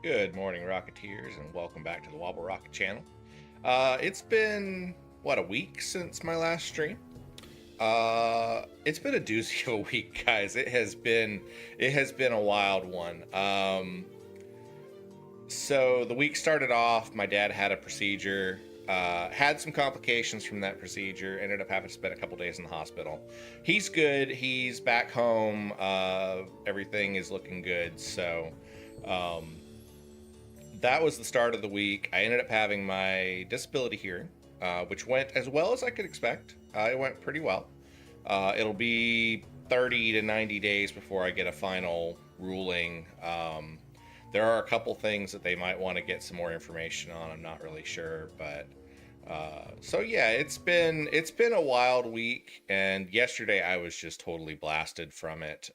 Good morning, Rocketeers, and welcome back to the Wobblerocket channel. It's been, what, a week since my last stream? It's been a doozy of a week, guys. It has been a wild one. So the week started off, my dad had a procedure, had some complications from that procedure, ended up having to spend a couple days in the hospital. He's good, he's back home, everything is looking good, so, that was the start of the week. I ended up having my disability hearing, which went as well as I could expect. It went pretty well. It'll be 30 to 90 days before I get a final ruling. There are a couple things that they might want to get some more information on. I'm not really sure, but so yeah, it's been a wild week, and yesterday I was just totally blasted from it.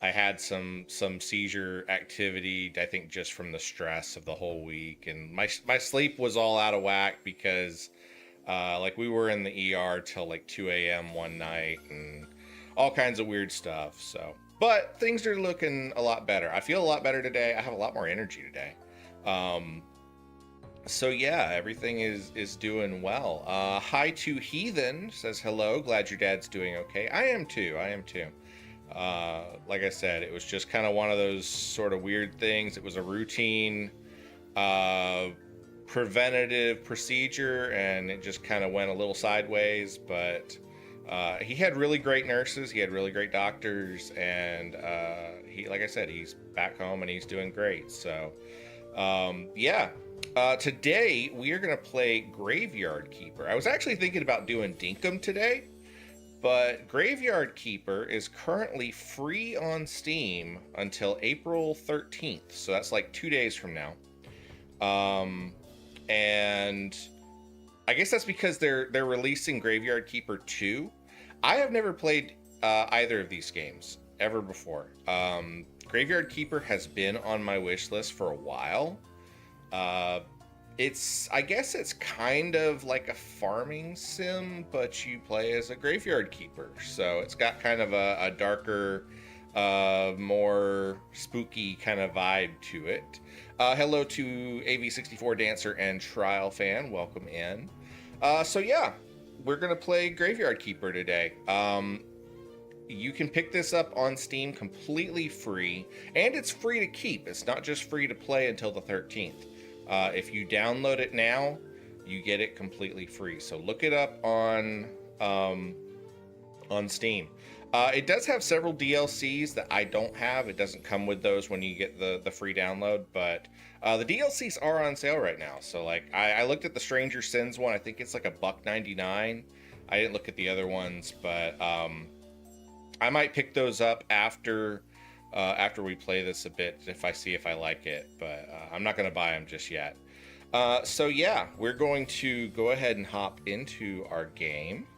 I had some seizure activity, I think, just from the stress of the whole week, and my sleep was all out of whack because like we were in the ER till like 2 a.m. one night and all kinds of weird stuff. So, but things are looking a lot better. I feel a lot better today. I have a lot more energy today. So yeah, everything is doing well. Hi to Heathen says hello. Glad your dad's doing okay. I am too. Like I said, it was just kind of one of those sort of weird things. It was a routine preventative procedure, and it just kind of went a little sideways. But he had really great nurses, he had really great doctors, and he, like I said, he's back home and he's doing great. So yeah. Today we are going to play Graveyard Keeper. I was actually thinking about doing Dinkum today, but Graveyard Keeper is currently free on Steam until April 13th, so that's like 2 days from now. And I guess that's because they're releasing Graveyard Keeper 2. I have never played either of these games ever before. Graveyard Keeper has been on my wish list for a while. I guess it's kind of like a farming sim, but you play as a graveyard keeper. So it's got kind of a darker, more spooky kind of vibe to it. Hello to AV64 Dancer and Trial Fan. Welcome in. So yeah, we're going to play Graveyard Keeper today. You can pick this up on Steam completely free, and it's free to keep. It's not just free to play until the 13th. If you download it now, you get it completely free. So look it up on Steam. It does have several DLCs that I don't have. It doesn't come with those when you get the free download, but the DLCs are on sale right now. So like I looked at the Stranger Sins one. I think it's like $1.99. I didn't look at the other ones, but I might pick those up after we play this a bit if I like it, but I'm not going to buy them just yet. So yeah, we're going to go ahead and hop into our game.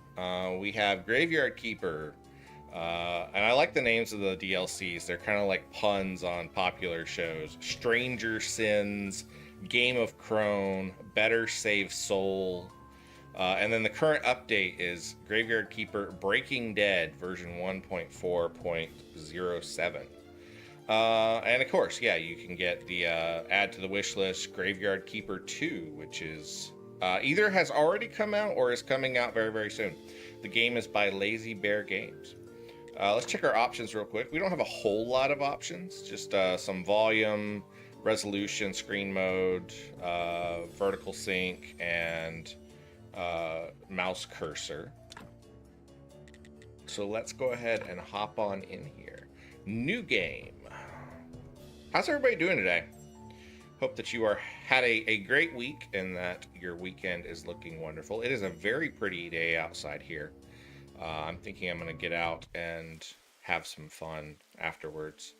We have Graveyard Keeper, and I like the names of the DLCs. They're kind of like puns on popular shows. Stranger Sins, Game of Crone, Better Save Soul, and then the current update is Graveyard Keeper Breaking Dead version 1.4.07. And of course, yeah, you can get the add to the wish list Graveyard Keeper 2, which is either has already come out or is coming out very, very soon. The game is by Lazy Bear Games. Let's check our options real quick. We don't have a whole lot of options, just some volume, resolution, screen mode, vertical sync, and mouse cursor. So let's go ahead and hop on in here. New game. How's everybody doing today? Hope that you had a great week and that your weekend is looking wonderful. It is a very pretty day outside here. I'm thinking I'm going to get out and have some fun afterwards.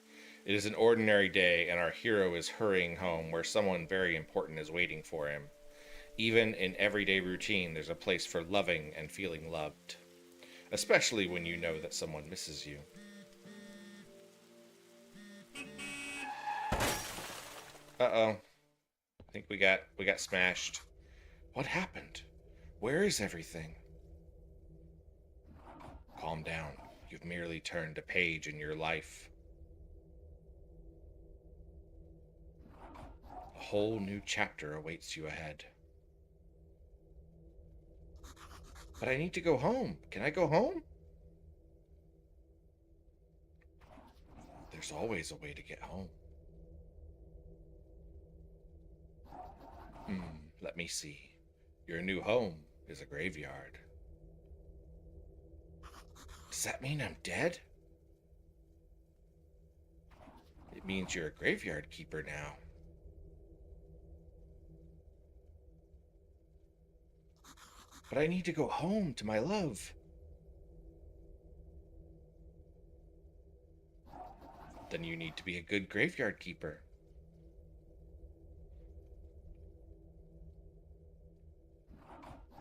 It is an ordinary day and our hero is hurrying home where someone very important is waiting for him. Even in everyday routine, there's a place for loving and feeling loved, especially when you know that someone misses you. Uh-oh. I think we got smashed. What happened? Where is everything? Calm down. You've merely turned a page in your life. whole new chapter awaits you ahead. But I need to go home. Can I go home? There's always a way to get home. Let me see. Your new home is a graveyard. Does that mean I'm dead? It means you're a graveyard keeper now. But I need to go home to my love. Then you need to be a good graveyard keeper.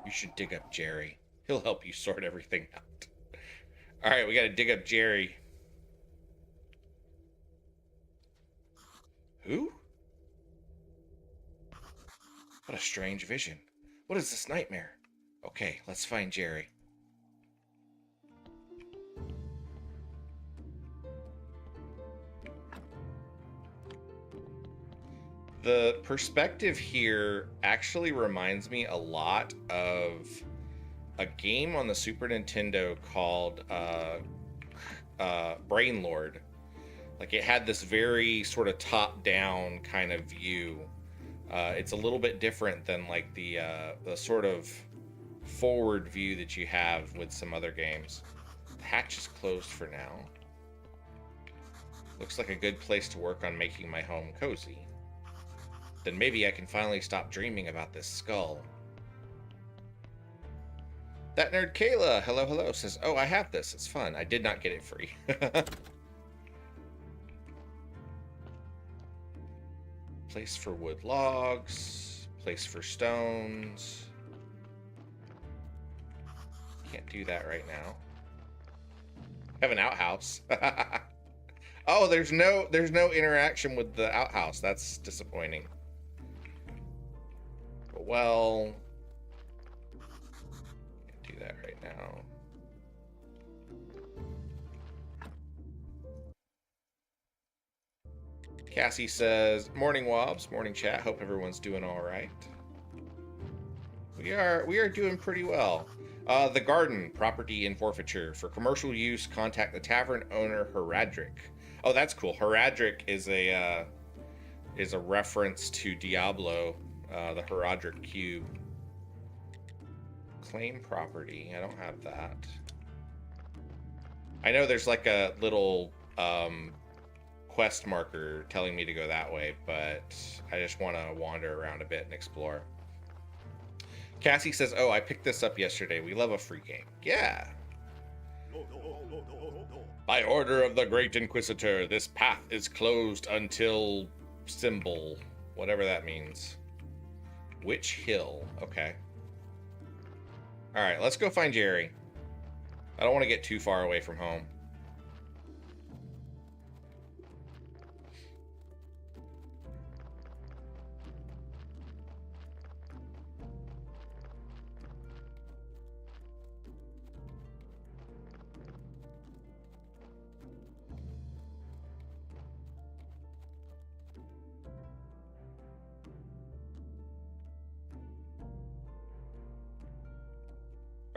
You should dig up Jerry. He'll help you sort everything out. Alright, we gotta dig up Jerry. Who? What a strange vision. What is this nightmare? Okay, let's find Jerry. The perspective here actually reminds me a lot of a game on the Super Nintendo called Brain Lord. Like, it had this very sort of top-down kind of view. It's a little bit different than like the sort of forward view that you have with some other games. The hatch is closed for now. Looks like a good place to work on making my home cozy. Then maybe I can finally stop dreaming about this skull. That nerd Kayla, hello, says, oh, I have this. It's fun. I did not get it free. Place for wood logs. Place for stones. Can't do that right now. I have an outhouse. Oh, there's no interaction with the outhouse. That's disappointing. Well, can't do that right now. Cassie says, morning Wobbs, morning chat. Hope everyone's doing all right. We are doing pretty well. The garden, property in forfeiture. For commercial use, contact the tavern owner Heradric. Oh, that's cool. Heradric is a reference to Diablo, the Heradric cube. Claim property. I don't have that. I know there's like a little quest marker telling me to go that way, but I just want to wander around a bit and explore. Cassie says, oh, I picked this up yesterday. We love a free game. Yeah. By order of the Great Inquisitor, this path is closed until symbol, whatever that means. Witch Hill. Okay. All right, let's go find Jerry. I don't want to get too far away from home.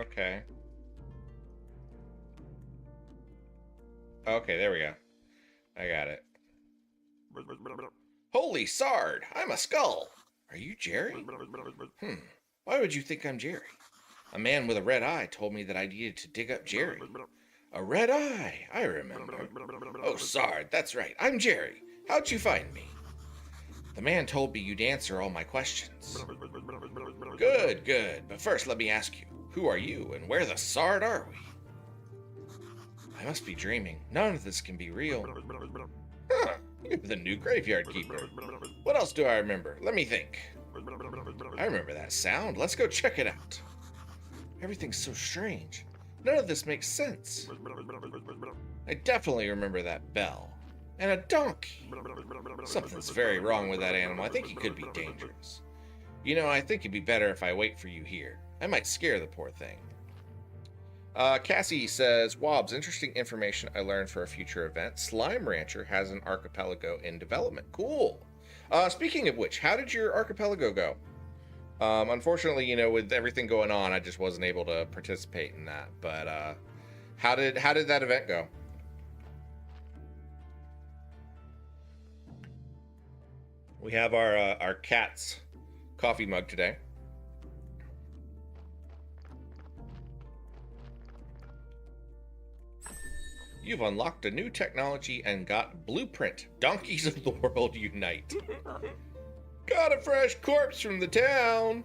Okay. Okay, there we go. I got it. Holy Sard! I'm a skull! Are you Jerry? Why would you think I'm Jerry? A man with a red eye told me that I needed to dig up Jerry. A red eye, I remember. Oh, Sard, that's right. I'm Jerry. How'd you find me? The man told me you'd answer all my questions. Good, good. But first, let me ask you, who are you and where the Sard are we? I must be dreaming. None of this can be real. Huh, you're the new graveyard keeper. What else do I remember? Let me think. I remember that sound. Let's go check it out. Everything's so strange. None of this makes sense. I definitely remember that bell. And a donkey. Something's very wrong with that animal. I think he could be dangerous. You know, I think it'd be better if I wait for you here. I might scare the poor thing. Cassie says, Wobbs, interesting information I learned for a future event. Slime Rancher has an archipelago in development. Cool. Speaking of which, how did your archipelago go? Unfortunately, you know, with everything going on, I just wasn't able to participate in that. But how did that event go? We have our cat's coffee mug today. You've unlocked a new technology and got blueprint. Donkeys of the world unite. Got a fresh corpse from the town.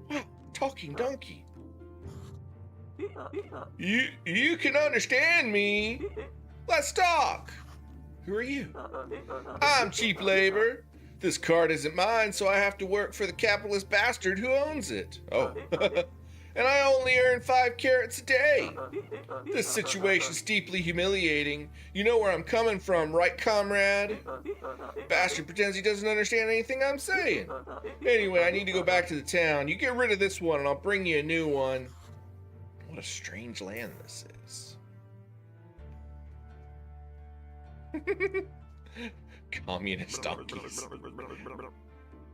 Wow, talking donkey. You can understand me. Let's talk. Who are you? I'm cheap labor. This cart isn't mine, so I have to work for the capitalist bastard who owns it. Oh. And I only earn 5 carats a day. This situation's deeply humiliating. You know where I'm coming from, right, comrade? Bastard pretends he doesn't understand anything I'm saying. Anyway, I need to go back to the town. You get rid of this one and I'll bring you a new one. What a strange land this is. Communist donkeys.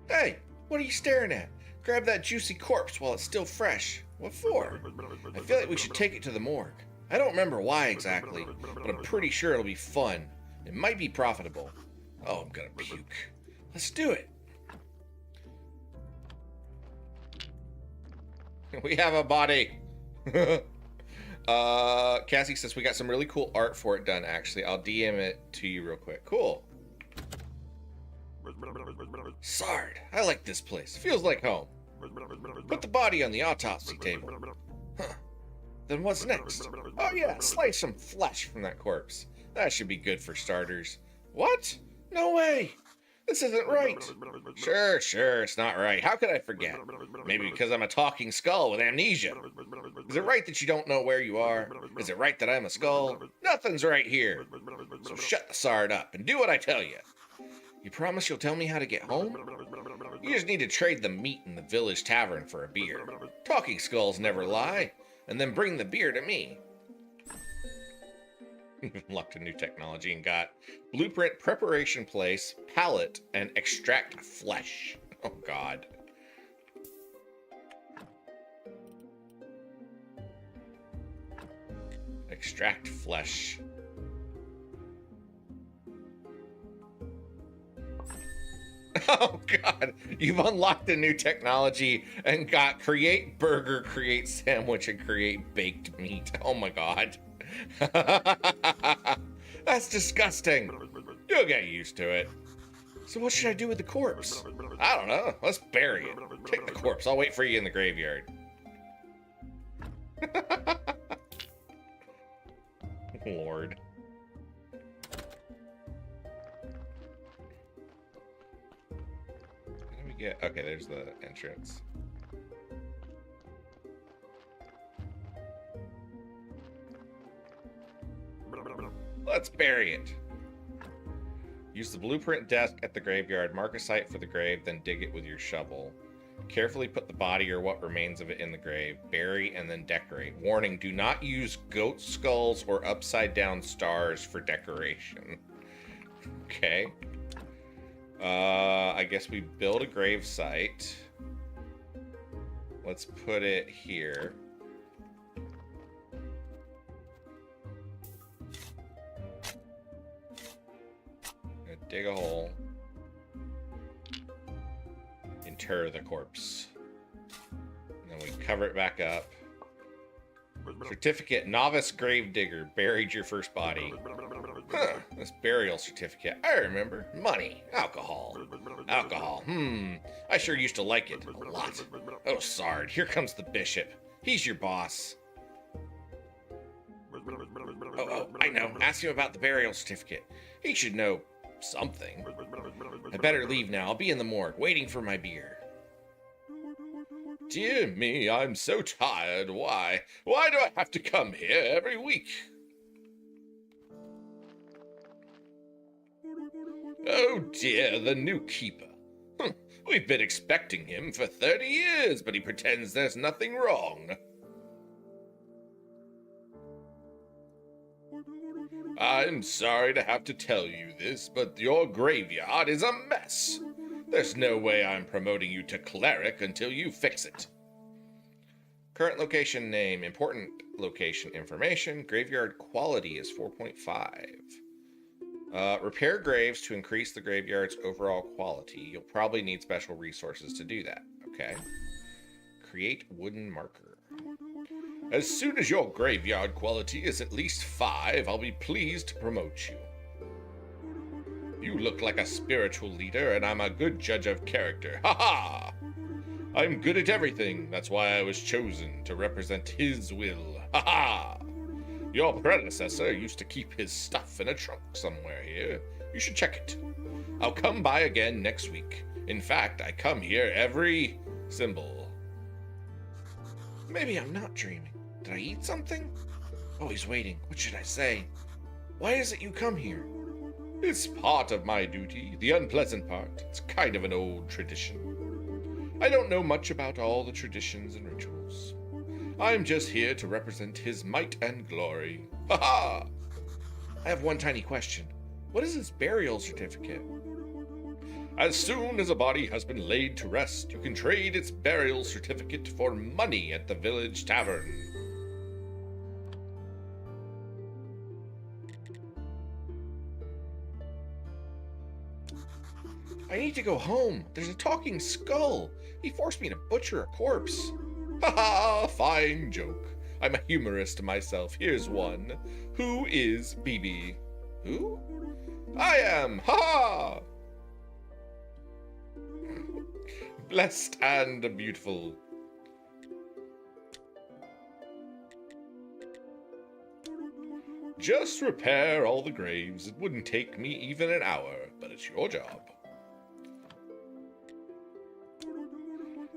Hey, what are you staring at? Grab that juicy corpse while it's still fresh. What for? I feel like we should take it to the morgue. I don't remember why exactly, but I'm pretty sure it'll be fun. It might be profitable. Oh, I'm gonna puke. Let's do it. We have a body. Cassie says we got some really cool art for it done, actually. I'll DM it to you real quick. Cool. Sard, I like this place. Feels like home. Put the body on the autopsy table. Huh. Then what's next? Oh yeah, slice some flesh from that corpse. That should be good for starters. What? No way. This isn't right. Sure, it's not right. How could I forget? Maybe because I'm a talking skull with amnesia. Is it right that you don't know where you are? Is it right that I'm a skull? Nothing's right here. So shut the Sard up and do what I tell you. You promise you'll tell me how to get home? You just need to trade the meat in the village tavern for a beer. Talking skulls never lie. And then bring the beer to me. Unlocked a new technology and got blueprint preparation place, pallet, and extract flesh. Oh god. Extract flesh. Oh god, you've unlocked a new technology and got create burger, create sandwich, and create baked meat. Oh my god. That's disgusting. You'll get used to it. So what should I do with the corpse? I don't know. Let's bury it. Take the corpse. I'll wait for you in the graveyard. Lord. Okay, there's the entrance. Let's bury it. Use the blueprint desk at the graveyard, mark a site for the grave, then dig it with your shovel. Carefully put the body or what remains of it in the grave. Bury and then decorate. Warning, do not use goat skulls or upside down stars for decoration. Okay. I guess we build a grave site. Let's put it here. Dig a hole. Inter the corpse. And then we cover it back up. Certificate, novice grave digger, buried your first body. Huh, this burial certificate, I remember. Money, alcohol. Alcohol, I sure used to like it, a lot. Oh, Sard, here comes the bishop. He's your boss. Oh, I know, ask him about the burial certificate. He should know something. I better leave now, I'll be in the morgue, waiting for my beer. Dear me, I'm so tired. Why? Why do I have to come here every week? Oh dear, the new keeper. We've been expecting him for 30 years, but he pretends there's nothing wrong. I'm sorry to have to tell you this, but your graveyard is a mess. There's no way I'm promoting you to cleric until you fix it. Current location name, important location information, graveyard quality is 4.5. Repair graves to increase the graveyard's overall quality. You'll probably need special resources to do that. Okay. Create wooden marker. As soon as your graveyard quality is at least 5, I'll be pleased to promote you. You look like a spiritual leader, and I'm a good judge of character. Ha ha! I'm good at everything. That's why I was chosen to represent his will. Ha ha! Your predecessor used to keep his stuff in a trunk somewhere here. You should check it. I'll come by again next week. In fact, I come here every symbol. Maybe I'm not dreaming. Did I eat something? Oh, he's waiting. What should I say? Why is it you come here? It's part of my duty, the unpleasant part. It's kind of an old tradition. I don't know much about all the traditions and rituals. I'm just here to represent his might and glory. Ha ha! I have one tiny question. What is his burial certificate? As soon as a body has been laid to rest, you can trade its burial certificate for money at the village tavern. I need to go home. There's a talking skull. He forced me to butcher a corpse. Ha ha! Fine joke. I'm a humorist myself. Here's one. Who is BB? Who? I am. Ha ha! Blessed and beautiful. Just repair all the graves. It wouldn't take me even an hour, but it's your job.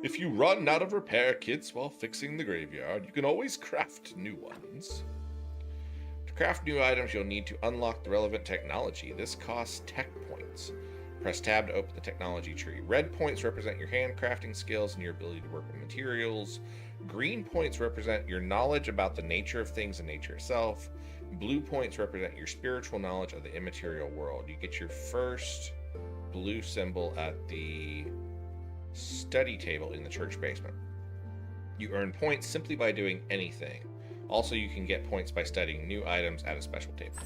If you run out of repair kits while fixing the graveyard, you can always craft new ones. To craft new items, you'll need to unlock the relevant technology. This costs tech points. Press tab to open the technology tree. Red points represent your handcrafting skills and your ability to work with materials. Green points represent your knowledge about the nature of things and nature itself. Blue points represent your spiritual knowledge of the immaterial world. You get your first blue symbol at the study table in the church basement. You earn points simply by doing anything. Also, you can get points by studying new items at a special table.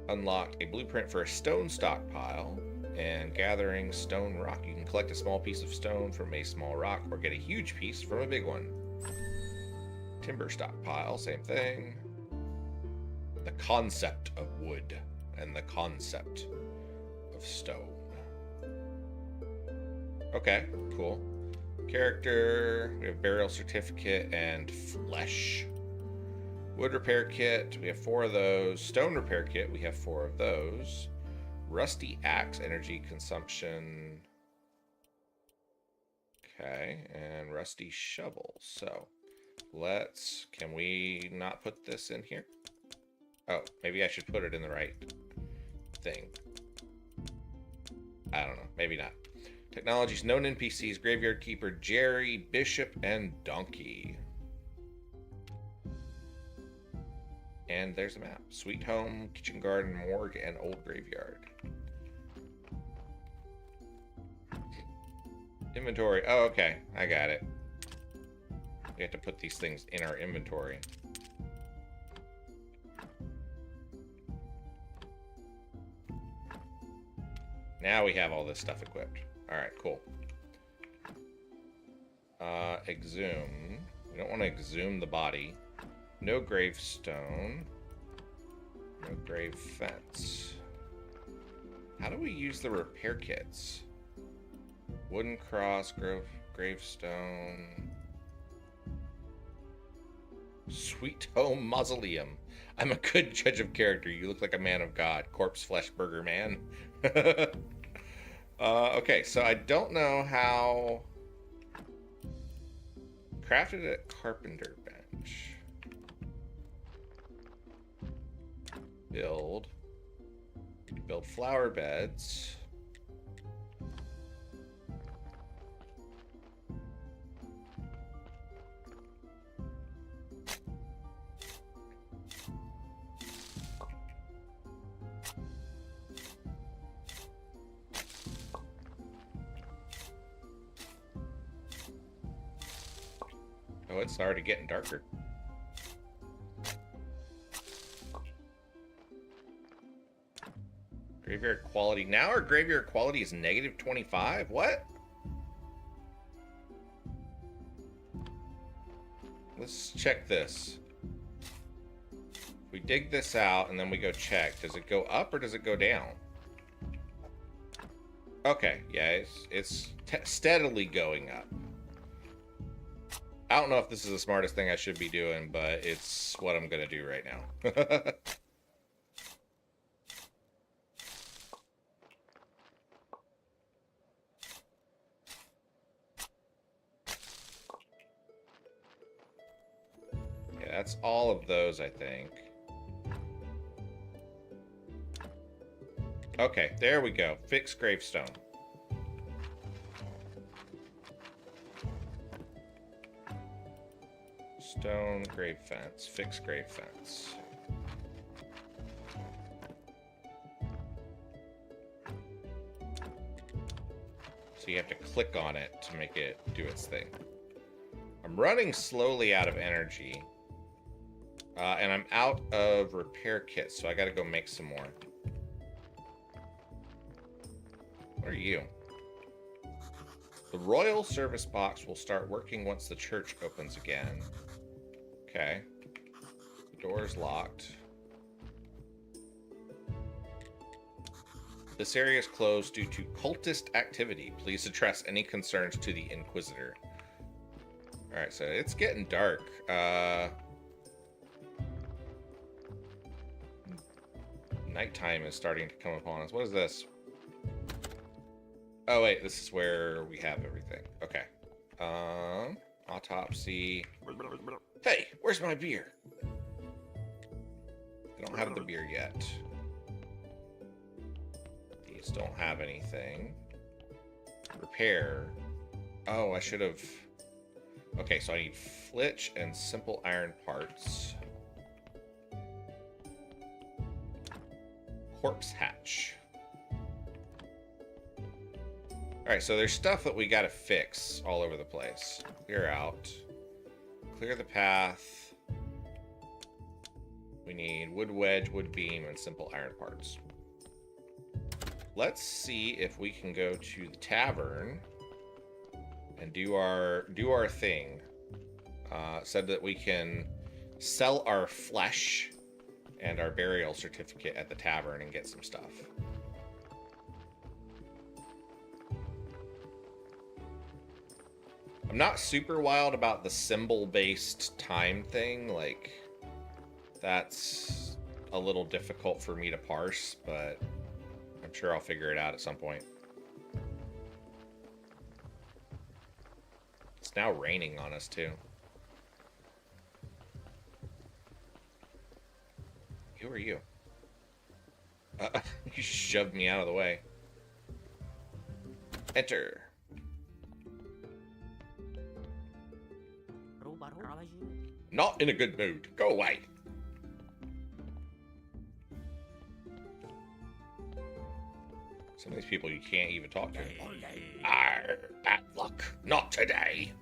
Unlocked a blueprint for a stone stockpile and gathering stone rock. You can collect a small piece of stone from a small rock or get a huge piece from a big one. Timber stockpile, same thing. The concept of wood and the concept of stone. Okay, cool. Character, we have burial certificate and flesh. Wood repair kit, we have 4 of those. Stone repair kit, we have 4 of those. Rusty axe, energy consumption. Okay, and rusty shovel. So, can we not put this in here? Oh, maybe I should put it in the right thing. I don't know, maybe not. Technologies, known NPCs, Graveyard Keeper, Jerry, Bishop, and Donkey. And there's a map. Sweet Home, Kitchen Garden, Morgue, and Old Graveyard. Inventory. Oh, okay. I got it. We have to put these things in our inventory. Now we have all this stuff equipped. Alright, cool. Exhume. We don't want to exhume the body. No gravestone. No grave fence. How do we use the repair kits? Wooden cross, gravestone. Sweet Home Mausoleum. I'm a good judge of character. You look like a man of God. Corpse Flesh Burger Man. Okay, so I don't know how... Crafted at Carpenter Bench. Build flower beds. Oh, it's already getting darker. Graveyard quality. Now our graveyard quality is negative 25? What? Let's check this. If we dig this out and then we go check, does it go up or does it go down? Okay, yeah, it's steadily going up. I don't know if this is the smartest thing I should be doing, but it's what I'm going to do right now. Yeah, that's all of those, I think. Okay, there we go. Fix gravestone. Stone grave fence. Fix grave fence. So you have to click on it to make it do its thing. I'm running slowly out of energy. And I'm out of repair kits, so I gotta go make some more. What are you? The Royal Service Box will start working once the church opens again. Okay. The door is locked. This area is closed due to cultist activity. Please address any concerns to the Inquisitor. Alright, so it's getting dark. Nighttime is starting to come upon us. What is this? Oh, wait, this is where we have everything. Okay. Autopsy. Hey, where's my beer? I don't have the beer yet. These don't have anything. Repair. Oh, I should have... Okay, so I need flitch and simple iron parts. Corpse hatch. Alright, so there's stuff that we gotta fix all over the place. Clear out. Clear the path. We need wood wedge, wood beam, and simple iron parts. Let's see if we can go to the tavern and do our thing. Said that we can sell our flesh and our burial certificate at the tavern and get some stuff. I'm not super wild about the symbol-based time thing. Like, that's a little difficult for me to parse, but I'm sure I'll figure it out at some point. It's now raining on us, too. Who are you? You shoved me out of the way. Enter. Not in a good mood. Go away. Some of these people you can't even talk to. Arr, bad luck. Not today.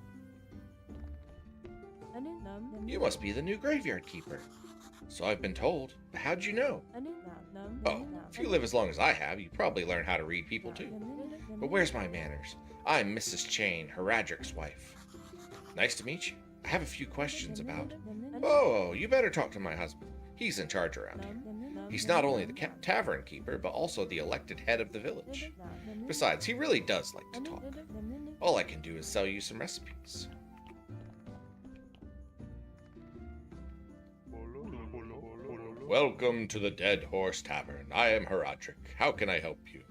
You must be the new graveyard keeper. So I've been told. But how'd you know? Oh, if you live as long as I have, you probably learn how to read people too. But where's my manners? I'm Mrs. Chain, Heradric's wife. Nice to meet you. I have a few questions about... Oh, you better talk to my husband. He's in charge around here. He's not only the tavern keeper, but also the elected head of the village. Besides, he really does like to talk. All I can do is sell you some recipes. Welcome to the Dead Horse Tavern. I am Heradric. How can I help you?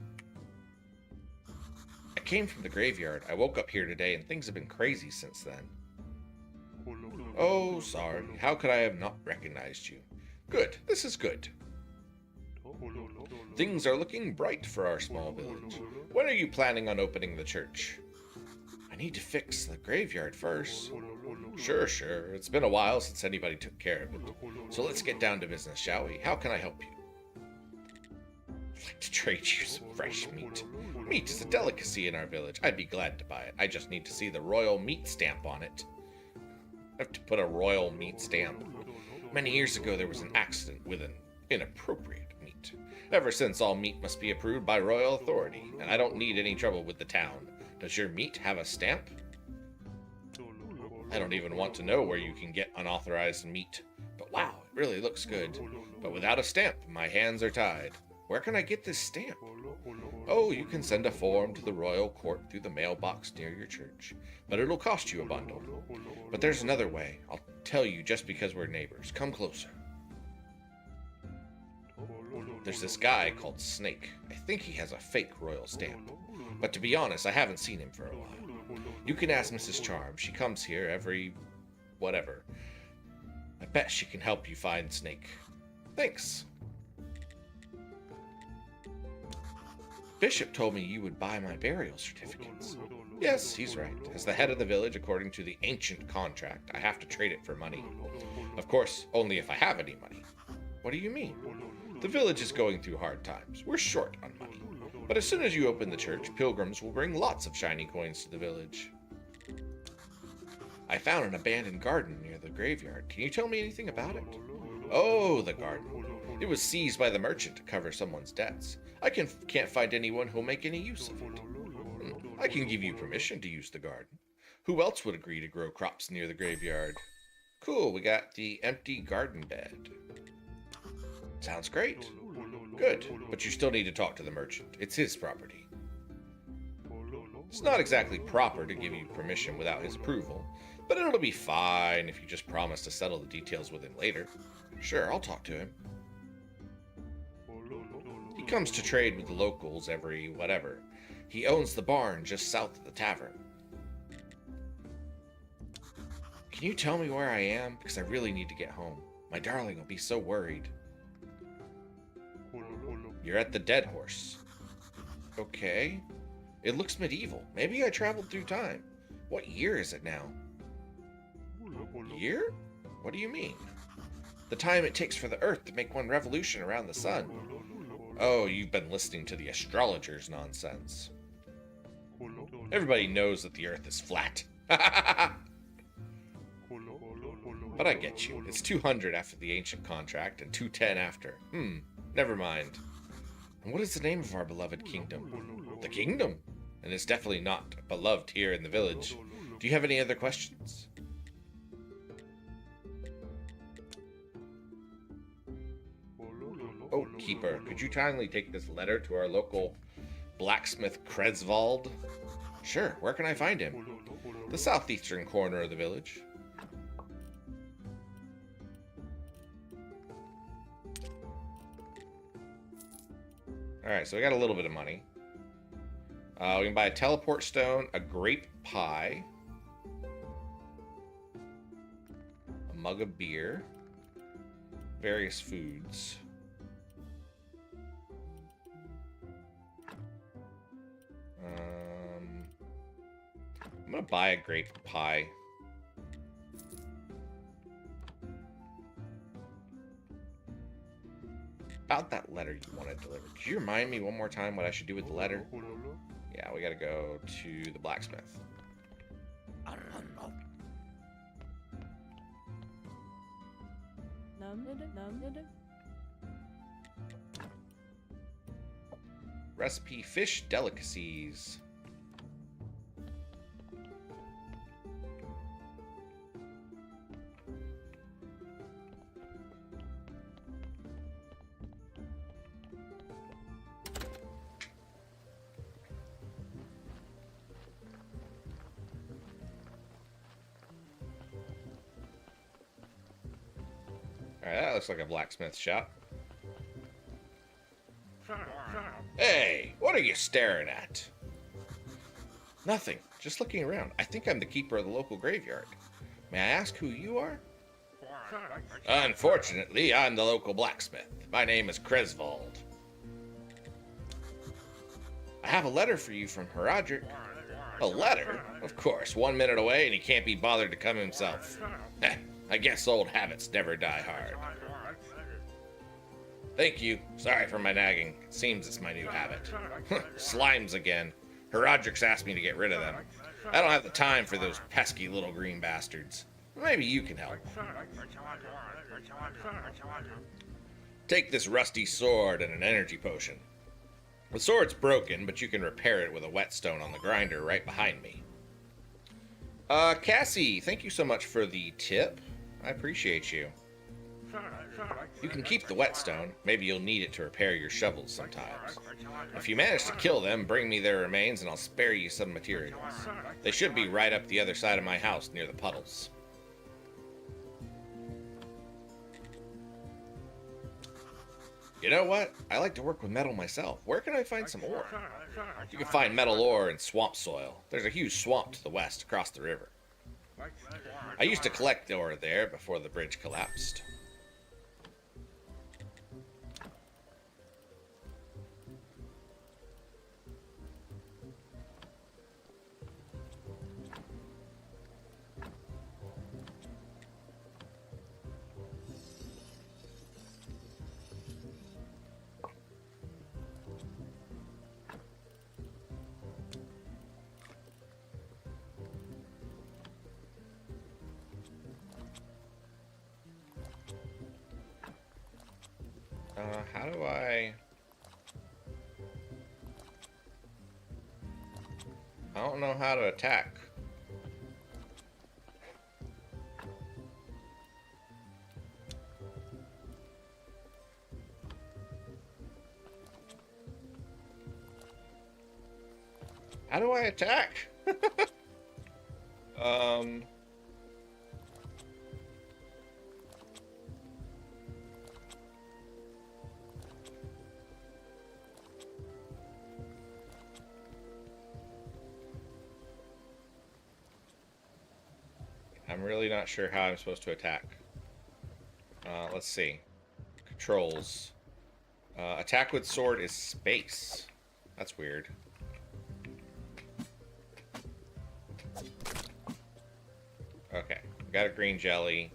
I came from the graveyard. I woke up here today and things have been crazy since then. Oh, sorry. How could I have not recognized you? Good. This is good. Things are looking bright for our small village. When are you planning on opening the church? I need to fix the graveyard first. Sure. It's been a while since anybody took care of it. So let's get down to business, shall we? How can I help you? I'd like to trade you some fresh meat. Meat is a delicacy in our village. I'd be glad to buy it. I just need to see the royal meat stamp on it. I have to put a royal meat stamp. Many years ago, there was an accident with an inappropriate meat. Ever since, all meat must be approved by royal authority, and I don't need any trouble with the town. Does your meat have a stamp? I don't even want to know where you can get unauthorized meat. But wow, it really looks good. But without a stamp, my hands are tied. Where can I get this stamp? Oh, you can send a form to the royal court through the mailbox near your church, but it'll cost you a bundle. But there's another way. I'll tell you just because we're neighbors. Come closer. There's this guy called Snake. I think he has a fake royal stamp. But to be honest, I haven't seen him for a while. You can ask Mrs. Charm. She comes here every... whatever. I bet she can help you find Snake. Thanks. Bishop told me you would buy my burial certificates. Yes, he's right. As the head of the village, according to the ancient contract, I have to trade it for money. Of course, only if I have any money. What do you mean? The village is going through hard times. We're short on money. But as soon as you open the church, pilgrims will bring lots of shiny coins to the village. I found an abandoned garden near the graveyard. Can you tell me anything about it? Oh, the garden. It was seized by the merchant to cover someone's debts. I can't find anyone who'll make any use of it. I can give you permission to use the garden. Who else would agree to grow crops near the graveyard? Cool, we got the empty garden bed. Sounds great. Good, but you still need to talk to the merchant. It's his property. It's not exactly proper to give you permission without his approval, but it'll be fine if you just promise to settle the details with him later. Sure, I'll talk to him. He comes to trade with the locals every whatever. He owns the barn just south of the tavern. Can you tell me where I am? Because I really need to get home. My darling will be so worried. You're at the Dead Horse. Okay. It looks medieval. Maybe I traveled through time. What year is it now? Year? What do you mean? The time it takes for the Earth to make one revolution around the sun. Oh, you've been listening to the astrologers' nonsense. Everybody knows that the Earth is flat. But I get you. It's 200 after the ancient contract and 210 after. Never mind. And what is the name of our beloved kingdom? The kingdom? And it's definitely not beloved here in the village. Do you have any other questions? Oh, Keeper, could you kindly take this letter to our local blacksmith Kresvald? Sure, where can I find him? The southeastern corner of the village. Alright, so we got a little bit of money. We can buy a teleport stone, a grape pie, a mug of beer, various foods. I'm gonna buy a grape pie. About that letter you want to deliver. Could you remind me one more time what I should do with the letter? Yeah, we gotta go to the blacksmith. Recipe fish delicacies. Alright, that looks like a blacksmith shop. Hey, what are you staring at? Nothing, just looking around. I think I'm the keeper of the local graveyard. May I ask who you are? Unfortunately, I'm the local blacksmith. My name is Kresvald. I have a letter for you from Herodric. A letter? Of course, 1 minute away and he can't be bothered to come himself. I guess old habits never die hard. Thank you. Sorry for my nagging. It seems it's my new habit. Slimes again. Herodric's asked me to get rid of them. I don't have the time for those pesky little green bastards. Maybe you can help. Take this rusty sword and an energy potion. The sword's broken, but you can repair it with a whetstone on the grinder right behind me. Cassie, thank you so much for the tip. I appreciate you. You can keep the whetstone. Maybe you'll need it to repair your shovels sometimes. If you manage to kill them, bring me their remains and I'll spare you some materials. They should be right up the other side of my house near the puddles. You know what? I like to work with metal myself. Where can I find some ore? You can find metal ore in swamp soil. There's a huge swamp to the west across the river. I used to collect ore there before the bridge collapsed. How do I don't know how to attack. How do I attack? I'm really not sure how I'm supposed to attack. Let's see. Controls. Attack with sword is space. That's weird. Okay, got a green jelly.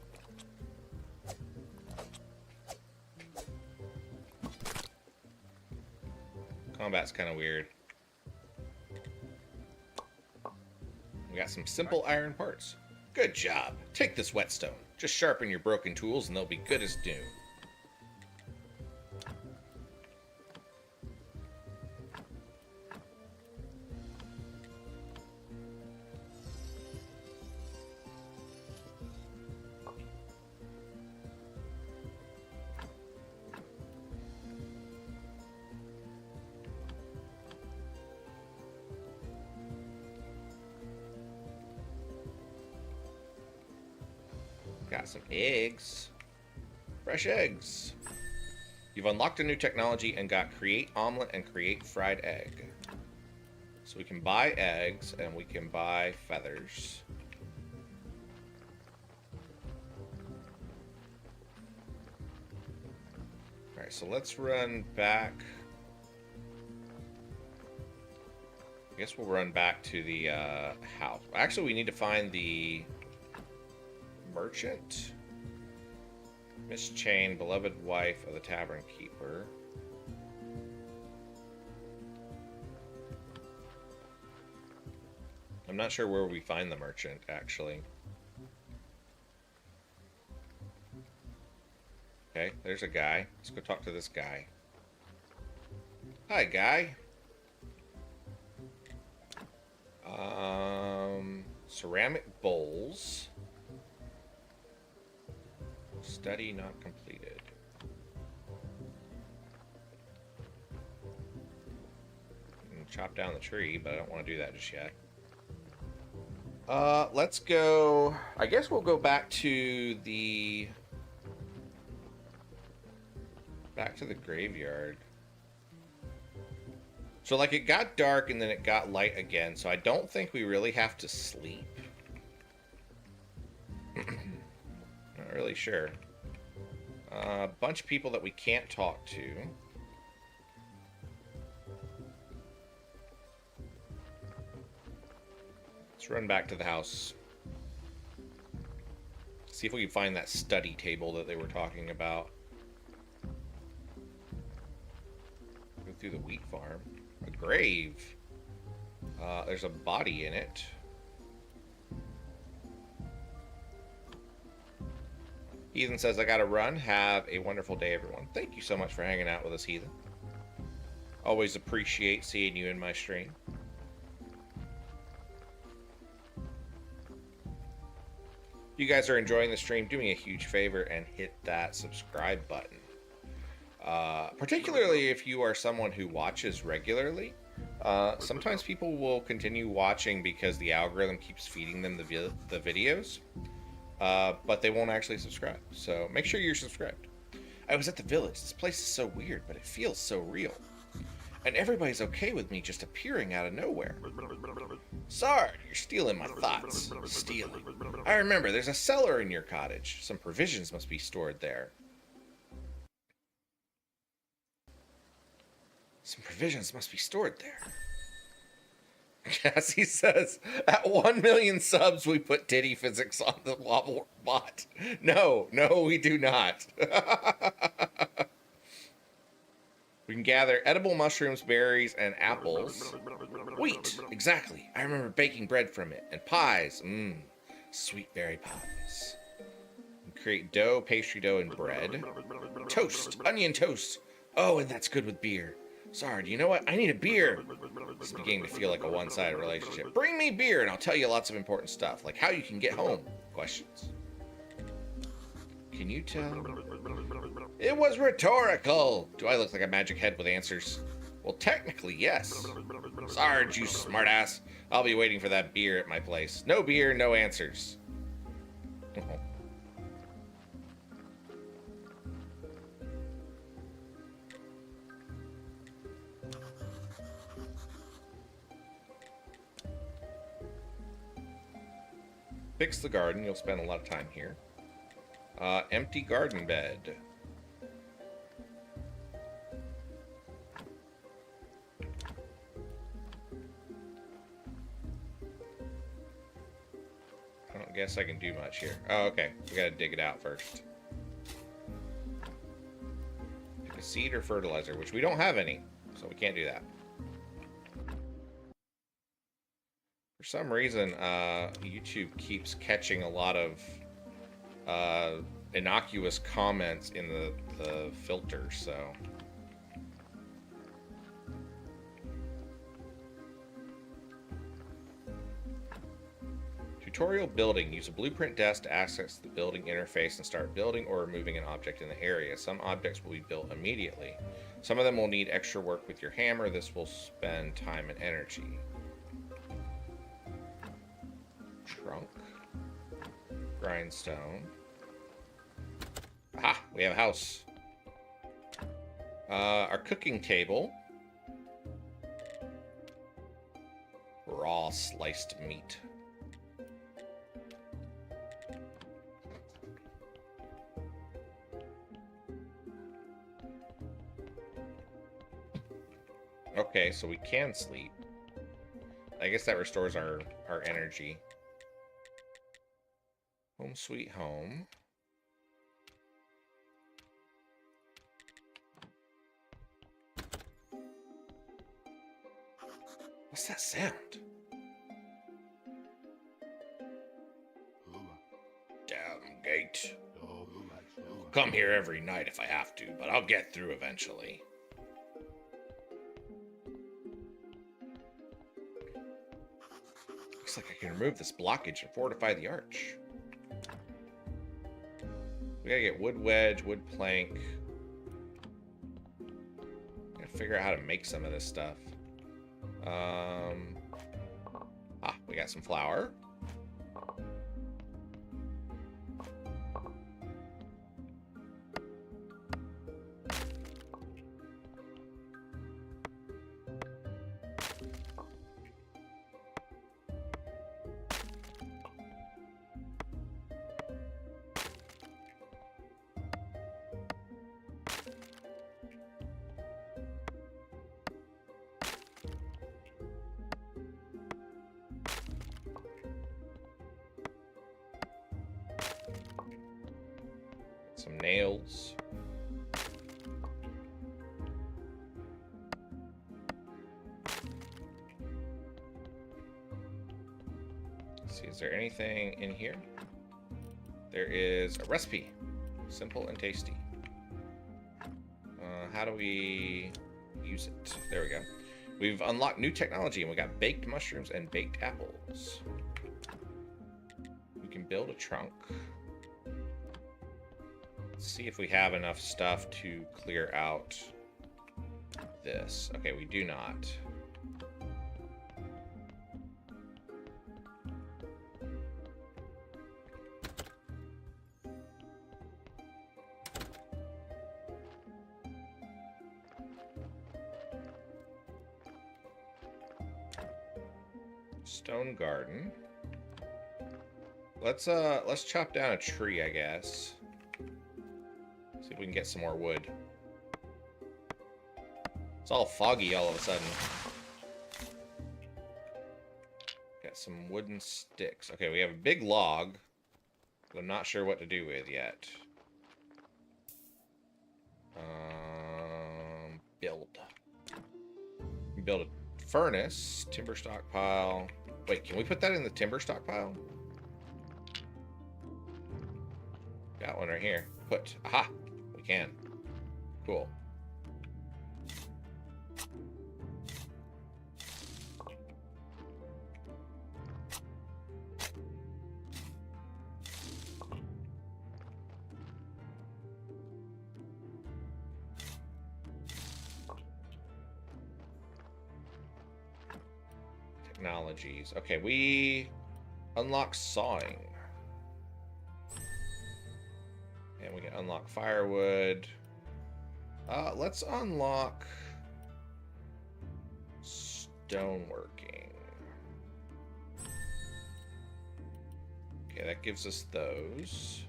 Combat's kind of weird. We got some simple iron parts. Good job. Take this whetstone. Just sharpen your broken tools and they'll be good as new. Got some eggs. Fresh eggs. You've unlocked a new technology and got create omelet and create fried egg. So we can buy eggs and we can buy feathers. Alright, so let's run back. I guess we'll run back to the house. Actually, we need to find the merchant. Miss Chain, beloved wife of the tavern keeper. I'm not sure where we find the merchant, actually. Okay, there's a guy. Let's go talk to this guy. Hi, guy. Ceramic bowls. Study not completed. Chop down the tree, but I don't want to do that just yet. Let's go. I guess we'll go back to the graveyard. So like it got dark and then it got light again, so I don't think we really have to sleep. Not really sure. A bunch of people that we can't talk to. Let's run back to the house. See if we can find that study table that they were talking about. Go through the wheat farm. A grave. There's a body in it. Heathen says, I gotta run. Have a wonderful day, everyone. Thank you so much for hanging out with us, Heathen. Always appreciate seeing you in my stream. If you guys are enjoying the stream, do me a huge favor and hit that subscribe button. Particularly if you are someone who watches regularly. Sometimes people will continue watching because the algorithm keeps feeding them the videos, but they won't actually subscribe. So make sure you're subscribed. I was at the village. This place is so weird, but it feels so real. And everybody's okay with me just appearing out of nowhere. Sard, you're stealing my thoughts. Stealing. I remember, there's a cellar in your cottage. Some provisions must be stored there. Some provisions must be stored there. Cassie says, at 1 million subs, we put titty physics on the Wobble bot. No, we do not. We can gather edible mushrooms, berries, and apples. Wheat, exactly. I remember baking bread from it. And pies. Sweet berry pies. We create dough, pastry dough, and bread. Toast, onion toast. Oh, and that's good with beer. Sorry, do you know what? I need a beer. It's beginning to feel like a one-sided relationship. Bring me beer and I'll tell you lots of important stuff, like how you can get home. Questions. Can you tell? It was rhetorical. Do I look like a magic head with answers? Well, technically, yes. Sarge, you smartass. I'll be waiting for that beer at my place. No beer, no answers. Fix the garden. You'll spend a lot of time here. Empty garden bed. I don't guess I can do much here. Oh, okay. We gotta dig it out first. Pick a seed or fertilizer, which we don't have any, so we can't do that. For some reason, YouTube keeps catching a lot of innocuous comments in the filter, so... Tutorial building. Use a blueprint desk to access the building interface and start building or removing an object in the area. Some objects will be built immediately. Some of them will need extra work with your hammer. This will spend time and energy. Trunk. Grindstone. Aha! We have a house. Our cooking table. Raw sliced meat. Okay, so we can sleep. I guess that restores our energy. Home sweet home. What's that sound? Damn gate. I'll come here every night if I have to, but I'll get through eventually. Looks like I can remove this blockage and fortify the arch. We gotta get wood wedge, wood plank. Gotta figure out how to make some of this stuff. We got some flour. Some nails. Let's see, is there anything in here? There is a recipe. Simple and tasty. How do we use it? There we go. We've unlocked new technology, and we got baked mushrooms and baked apples. We can build a trunk. Let's see if we have enough stuff to clear out this. Okay, we do not. Stone garden. Let's chop down a tree, I guess. See if we can get some more wood. It's all foggy all of a sudden. Got some wooden sticks. Okay, we have a big log that I'm not sure what to do with yet. Build. Build a furnace, timber stockpile. Wait, can we put that in the timber stockpile? Got one right here. Put. Aha! We can. Cool. Technologies. Okay, we unlock sawing. And we can unlock firewood. Let's unlock stoneworking. Okay, that gives us those.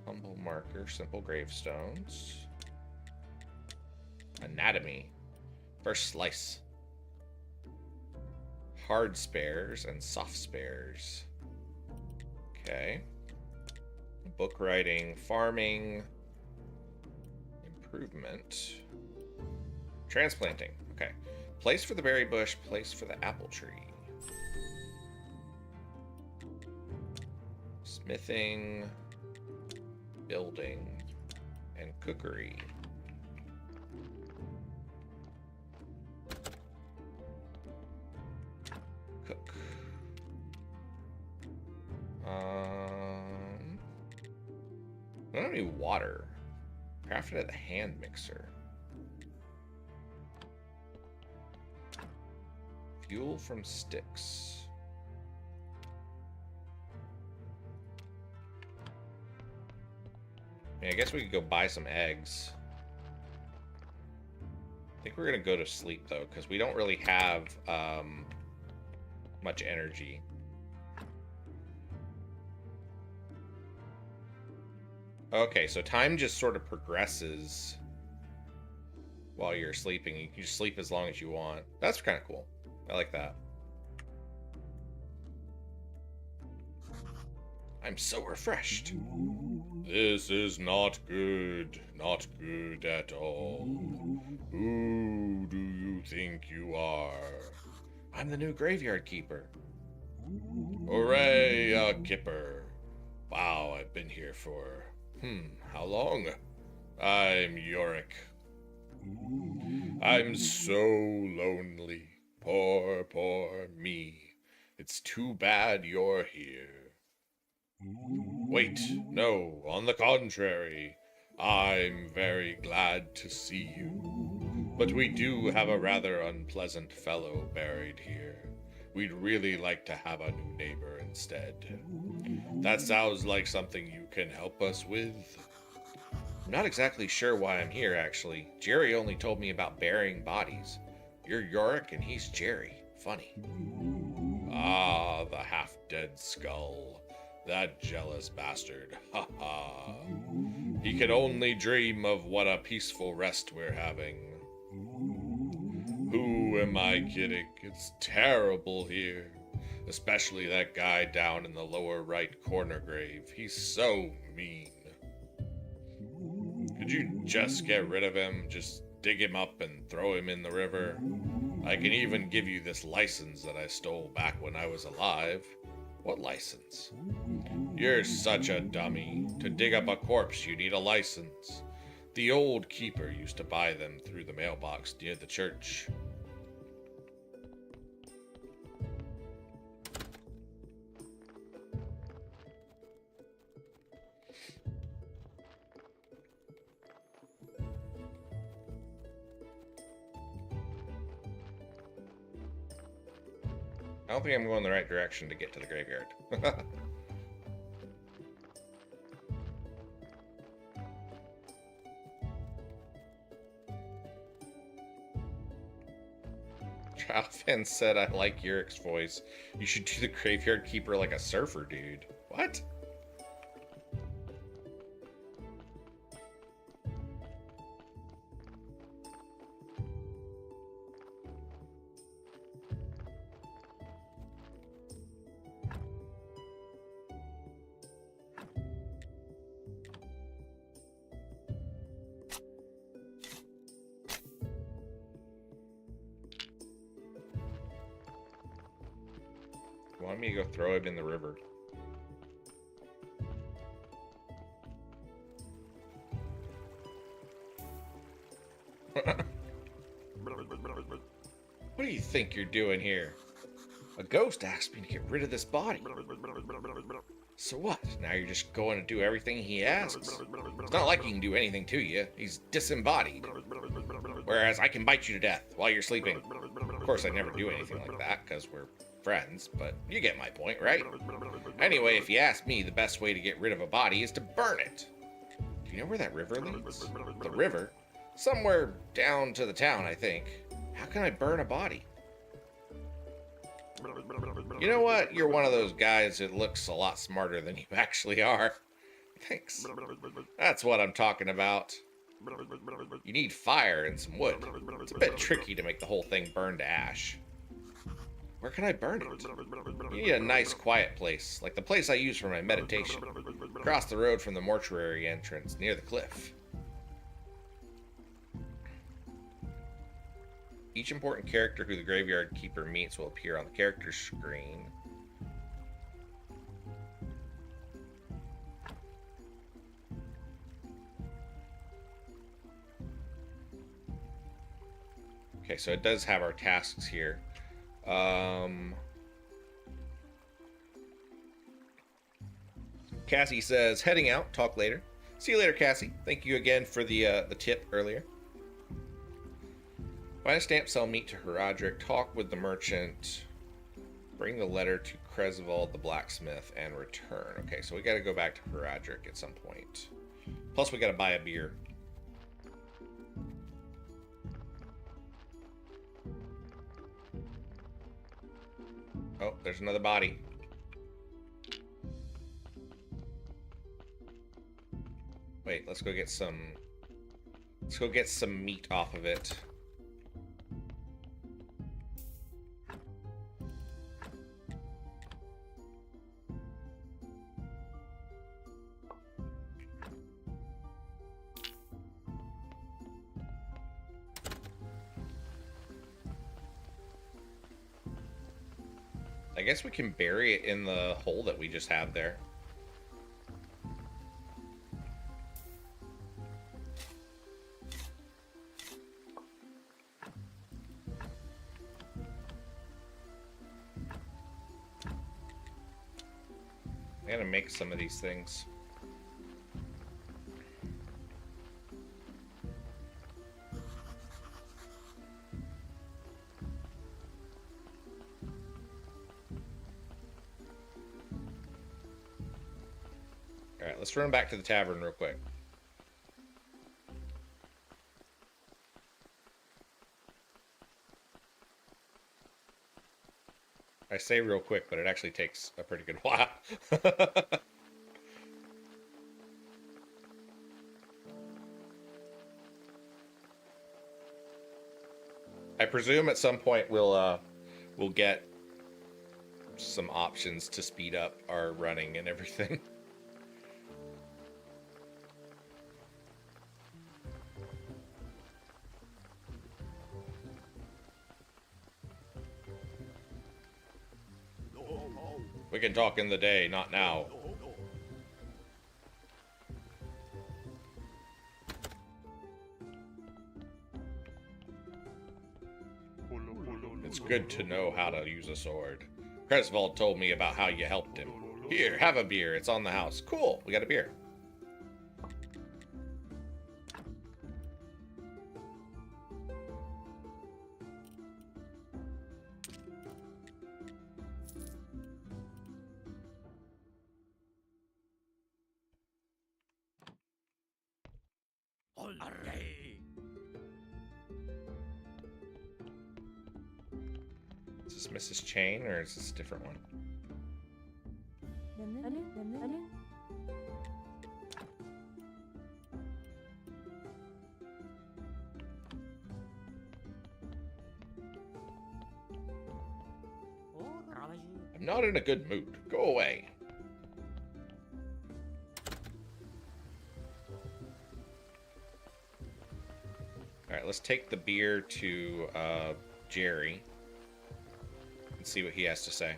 Humble marker, simple gravestones. Anatomy. First slice. Hard spares and soft spares. Okay. Book writing, farming, improvement, transplanting. Okay. Place for the berry bush, place for the apple tree. Smithing, building, and cookery. Cook. I don't have any water. Crafted at the hand mixer. Fuel from sticks. I mean, I guess we could go buy some eggs. I think we're gonna go to sleep though, because we don't really have much energy. Okay, so time just sort of progresses while you're sleeping. You can just sleep as long as you want. That's kind of cool. I like that. I'm so refreshed. This is not good. Not good at all. Who do you think you are? I'm the new graveyard keeper. Hooray, a kipper. Wow, I've been here for... how long? I'm Yorick. I'm so lonely. Poor, poor me. It's too bad you're here. Wait, no, on the contrary. I'm very glad to see you. But we do have a rather unpleasant fellow buried here. We'd really like to have a new neighbor instead. That sounds like something you can help us with. I'm not exactly sure why I'm here, actually. Jerry only told me about burying bodies. You're Yorick and he's Jerry. Funny. Ah, the half-dead skull. That jealous bastard. Ha ha. He can only dream of what a peaceful rest we're having. Who am I kidding? It's terrible here. Especially that guy down in the lower right corner grave. He's so mean. Could you just get rid of him? Just dig him up and throw him in the river? I can even give you this license that I stole back when I was alive. What license? You're such a dummy. To dig up a corpse, you need a license. The old keeper used to buy them through the mailbox near the church. I don't think I'm going the right direction to get to the graveyard. Fan said, I like Yurik's voice. You should do the graveyard keeper like a surfer dude. What? Want me to go throw him in the river? What do you think you're doing here? A ghost asked me to get rid of this body. So what? Now you're just going to do everything he asks? It's not like he can do anything to you. He's disembodied. Whereas I can bite you to death while you're sleeping. Of course, I never do anything like that because we're friends, but you get my point, right? Anyway, if you ask me, the best way to get rid of a body is to burn it. Do you know where that river leads? The river? Somewhere down to the town, I think. How can I burn a body? You know what? You're one of those guys that looks a lot smarter than you actually are. Thanks. That's what I'm talking about. You need fire and some wood. It's a bit tricky to make the whole thing burn to ash. Where can I burn it? You need a nice quiet place, like the place I use for my meditation. Across the road from the mortuary entrance, near the cliff. Each important character who the graveyard keeper meets will appear on the character screen. Okay, so it does have our tasks here. Cassie says, heading out, talk later. See you later, Cassie. Thank you again for the tip earlier. Find a stamp, sell meat to Herodric, talk with the merchant, bring the letter to Cresvold the blacksmith, and return. Okay, so we got to go back to Herodric at some point. Plus, we got to buy a beer. Oh, there's another body. Wait, let's go get some... Let's go get some meat off of it. I guess we can bury it in the hole that we just have there. I gotta make some of these things. Alright, let's run back to the tavern real quick. I say real quick, but it actually takes a pretty good while. I presume at some point we'll get some options to speed up our running and everything. We can talk in the day, not now. It's good to know how to use a sword. Cresvold told me about how you helped him. Here, have a beer. It's on the house. Cool, we got a beer. Is this Mrs. Chain or is this a different one? I'm not in a good mood. Go away. Alright, let's take the beer to Jerry and see what he has to say.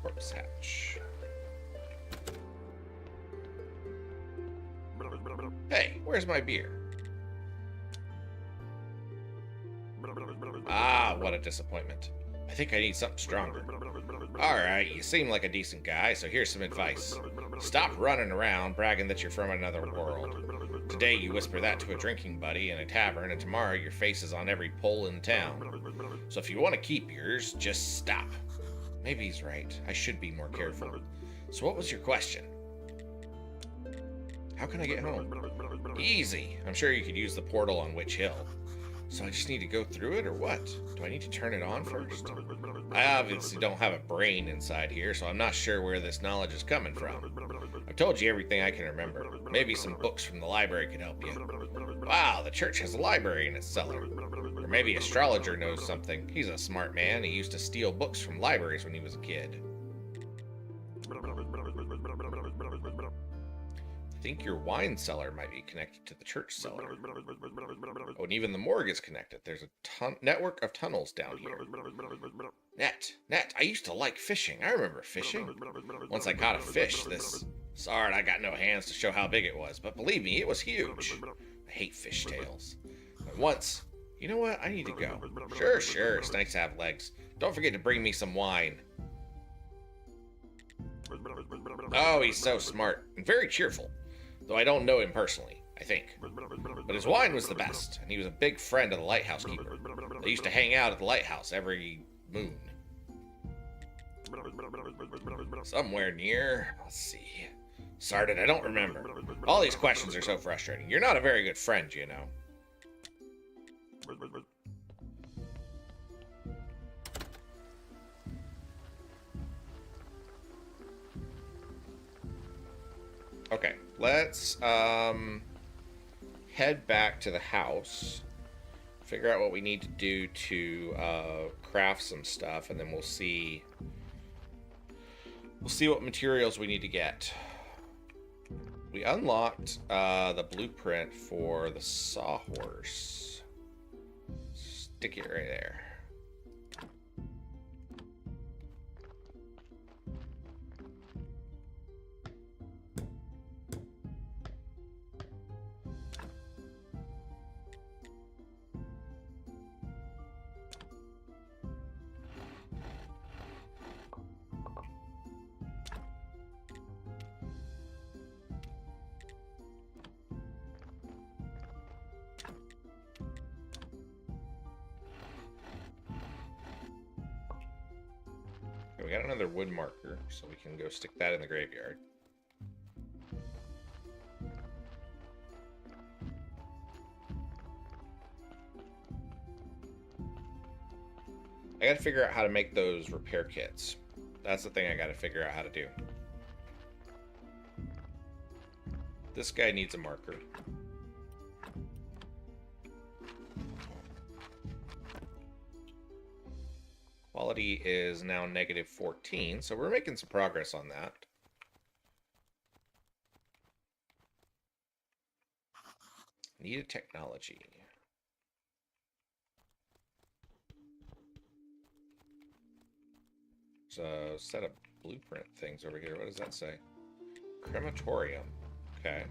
Corpse hatch. Hey, where's my beer? Ah, what a disappointment. I think I need something stronger. Alright, you seem like a decent guy, so here's some advice. Stop running around bragging that you're from another world. Today you whisper that to a drinking buddy in a tavern, and tomorrow your face is on every pole in town. So if you want to keep yours, just stop. Maybe he's right. I should be more careful. So what was your question? How can I get home? Easy. I'm sure you could use the portal on Witch Hill. So I just need to go through it, or what? Do I need to turn it on first? I obviously don't have a brain inside here, so I'm not sure where this knowledge is coming from. I've told you everything I can remember. Maybe some books from the library could help you. Wow, the church has a library in its cellar. Or maybe Astrologer knows something. He's a smart man. He used to steal books from libraries when he was a kid. I think your wine cellar might be connected to the church cellar. Oh, and even the morgue is connected. There's a network of tunnels down here. Net. I used to like fishing. I remember fishing. Once I caught a fish, Sorry, I got no hands to show how big it was, but believe me, it was huge. I hate fish tails. But once... You know what? I need to go. Sure. Snakes have legs. Don't forget to bring me some wine. Oh, he's so smart and very cheerful. Though I don't know him personally, I think. But his wine was the best, and he was a big friend of the lighthouse keeper. They used to hang out at the lighthouse every moon. Somewhere near... Let's see. Sardin, I don't remember. All these questions are so frustrating. You're not a very good friend, you know. Okay, let's head back to the house, figure out what we need to do to craft some stuff, and then we'll see what materials we need to get. We unlocked the blueprint for the sawhorse. Stick it right there. We got another wood marker, so we can go stick that in the graveyard. I gotta figure out how to make those repair kits. That's the thing I gotta figure out how to do. This guy needs a marker. Quality is now -14, so we're making some progress on that. Needed technology. There's a set of blueprint things over here. What does that say? Crematorium. Okay.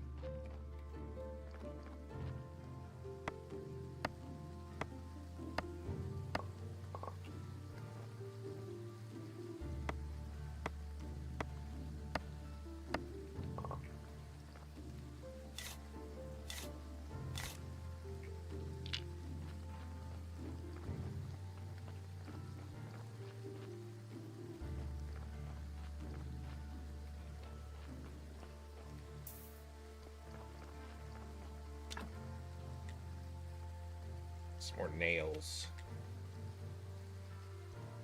Some more nails.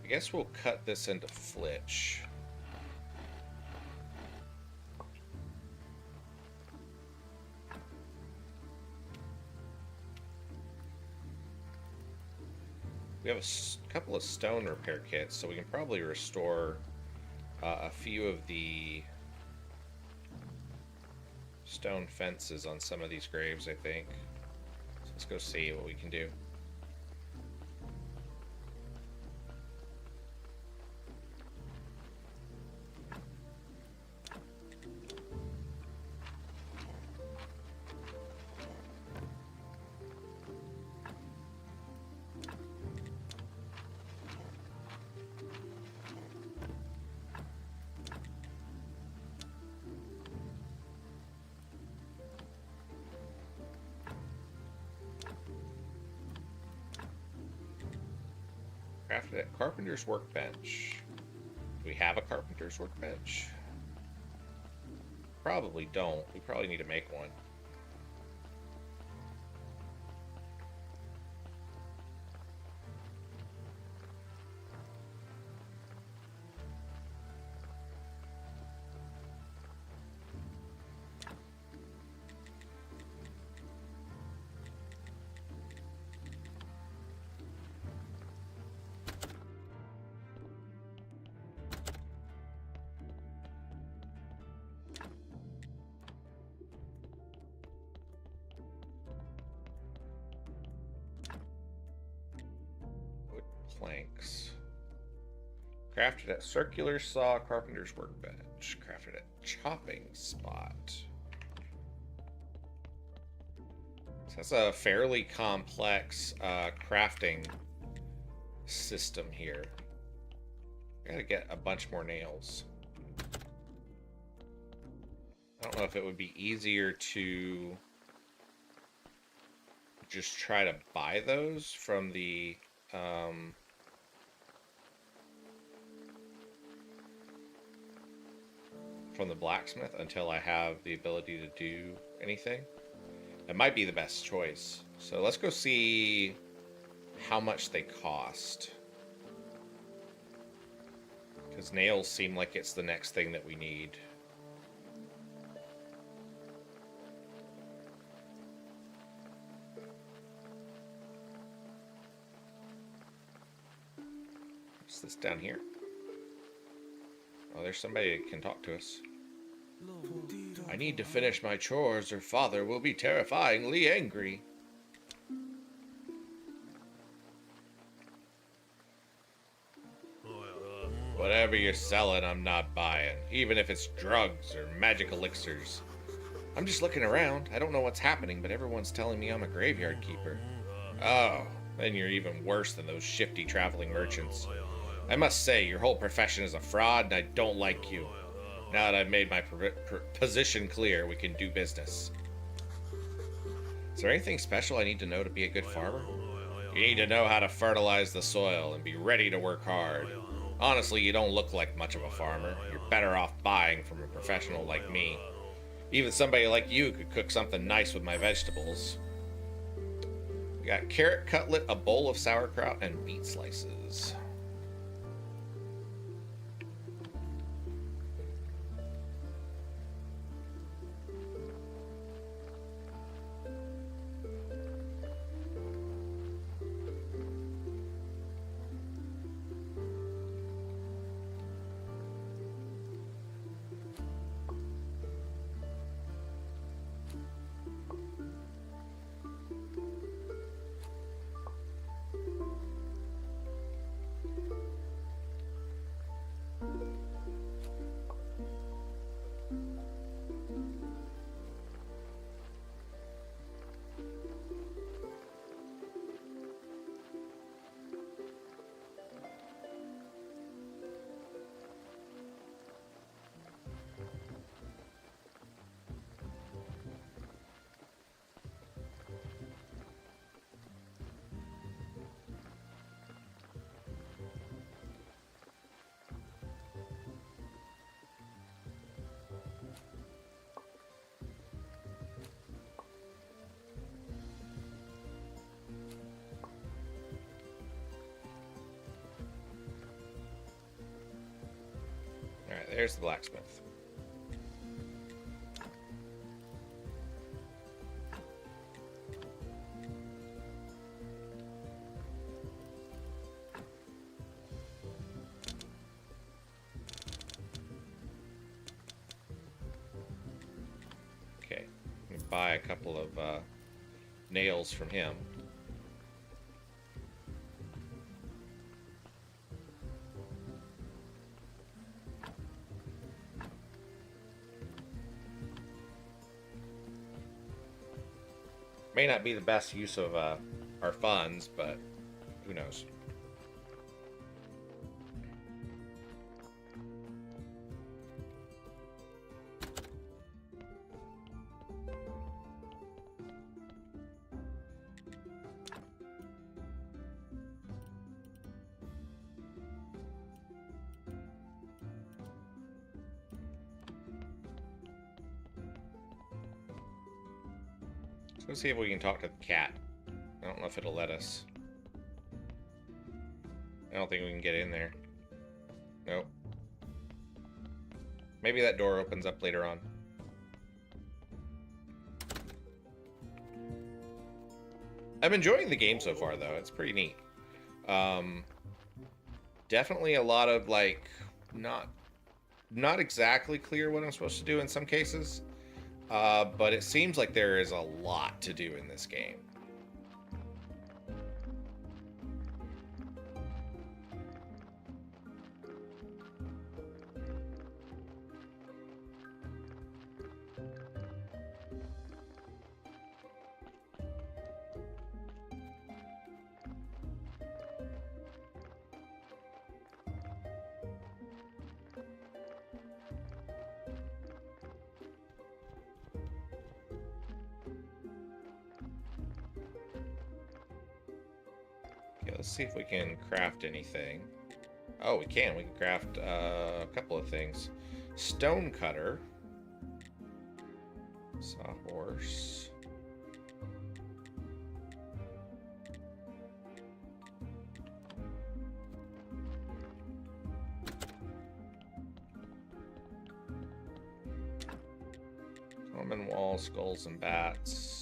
I guess we'll cut this into flitch. We have a couple of stone repair kits, so we can probably restore a few of the stone fences on some of these graves, I think. So let's go see what we can do. Crafted at carpenter's workbench. Do we have a carpenter's workbench? Probably don't. We probably need to make one. Planks. Crafted at circular saw, carpenter's workbench. Crafted at chopping spot. So that's a fairly complex crafting system here. Gotta get a bunch more nails. I don't know if it would be easier to just try to buy those from the blacksmith until I have the ability to do anything. It might be the best choice. So let's go see how much they cost. Because nails seem like it's the next thing that we need. What's this down here? Oh, there's somebody that can talk to us. I need to finish my chores or father will be terrifyingly angry. Whatever you're selling, I'm not buying. Even if it's drugs or magic elixirs. I'm just looking around. I don't know what's happening, but everyone's telling me I'm a graveyard keeper. Oh, then you're even worse than those shifty traveling merchants. I must say, your whole profession is a fraud, and I don't like you. Now that I've made my position clear, we can do business. Is there anything special I need to know to be a good farmer? You need to know how to fertilize the soil and be ready to work hard. Honestly, you don't look like much of a farmer. You're better off buying from a professional like me. Even somebody like you could cook something nice with my vegetables. We got carrot cutlet, a bowl of sauerkraut, and meat slices. Alright, there's the blacksmith. Okay, let me buy a couple of nails from him. May not be the best use of our funds, but who knows? Let's see if we can talk to the cat. I don't know if it'll let us. I don't think we can get in there. Nope. Maybe that door opens up later on. I'm enjoying the game so far, though. It's pretty neat. Definitely a lot of, like, not exactly clear what I'm supposed to do in some cases. But it seems like there is a lot to do in this game. Let's see if we can craft anything. Oh, we can. We can craft a couple of things. Stone cutter. Sawhorse. Common wall, skulls and bats.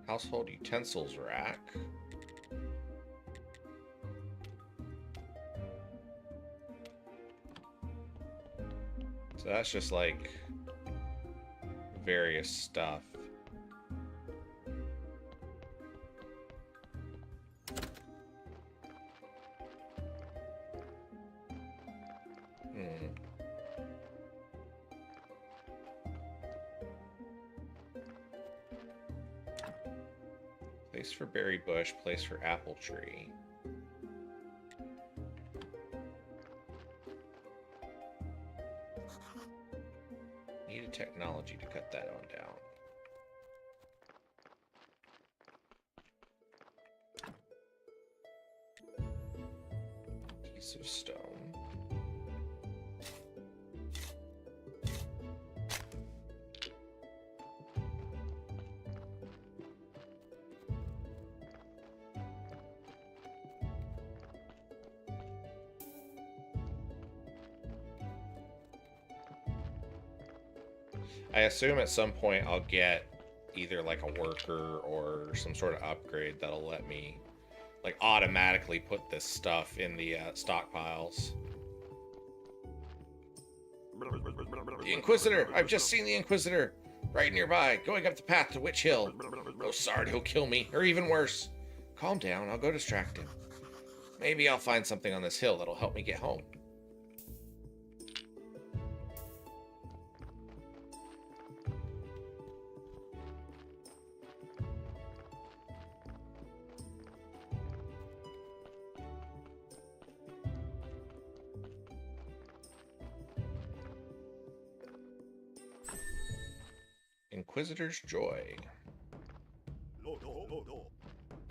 Household utensils rack. So that's just like various stuff. Place for berry bush, place for apple tree. Need a technology to cut that on down. Piece of stone. I assume at some point I'll get either like a worker or some sort of upgrade that'll let me like automatically put this stuff in the stockpiles. The Inquisitor! I've just seen the Inquisitor! Right nearby, going up the path to Witch Hill. Oh, Sard, he'll kill me, or even worse. Calm down, I'll go distract him. Maybe I'll find something on this hill that'll help me get home. Inquisitor's Joy.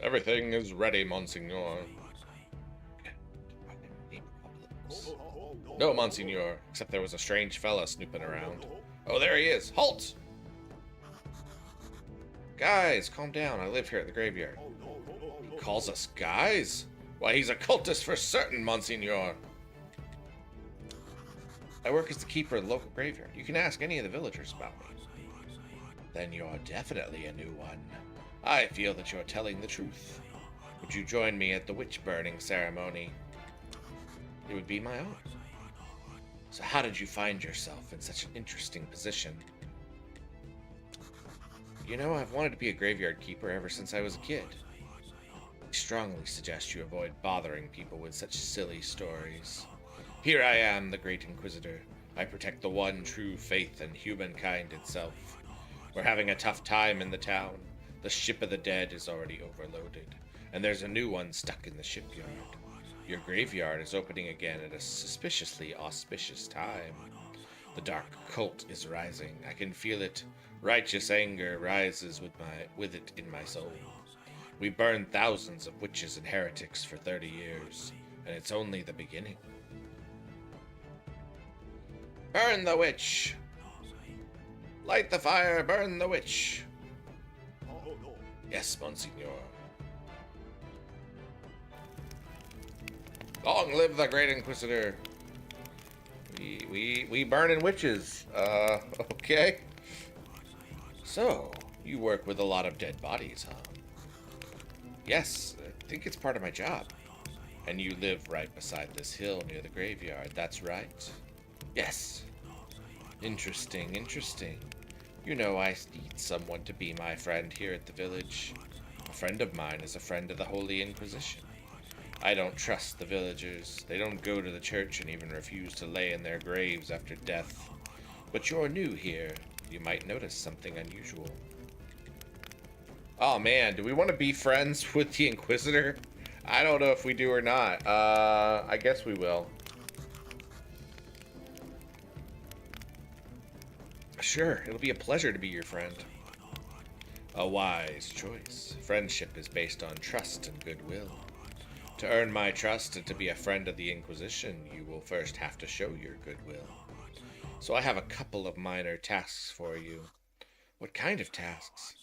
Everything is ready, Monsignor. No, Monsignor, except there was a strange fella snooping around. Oh, there he is. Halt! Guys, calm down. I live here at the graveyard. He calls us guys? Why, he's a cultist for certain, Monsignor. I work as the keeper of the local graveyard. You can ask any of the villagers about me. Then you're definitely a new one. I feel that you're telling the truth. Would you join me at the witch-burning ceremony? It would be my honor. So how did you find yourself in such an interesting position? You know, I've wanted to be a graveyard keeper ever since I was a kid. I strongly suggest you avoid bothering people with such silly stories. Here I am, the Great Inquisitor. I protect the one true faith and humankind itself. We're having a tough time in the town. The ship of the dead is already overloaded, and there's a new one stuck in the shipyard. Your graveyard is opening again at a suspiciously auspicious time. The dark cult is rising. I can feel it. Righteous anger rises with it in my soul. We burned thousands of witches and heretics for 30 years, and it's only the beginning. Burn the witch! Light the fire, burn the witch! Yes, Monsignor. Long live the Great Inquisitor! We burning witches. Okay. So, you work with a lot of dead bodies, huh? Yes, I think it's part of my job. And you live right beside this hill near the graveyard, that's right? Yes. Interesting, interesting. You know, I need someone to be my friend here at the village. A friend of mine is a friend of the Holy Inquisition. I don't trust the villagers. They don't go to the church and even refuse to lay in their graves after death. But you're new here. You might notice something unusual. Oh man, do we want to be friends with the Inquisitor? I don't know if we do or not. I guess we will. Sure, it'll be a pleasure to be your friend. A wise choice. Friendship is based on trust and goodwill. To earn my trust and to be a friend of the Inquisition, you will first have to show your goodwill. So I have a couple of minor tasks for you. What kind of tasks?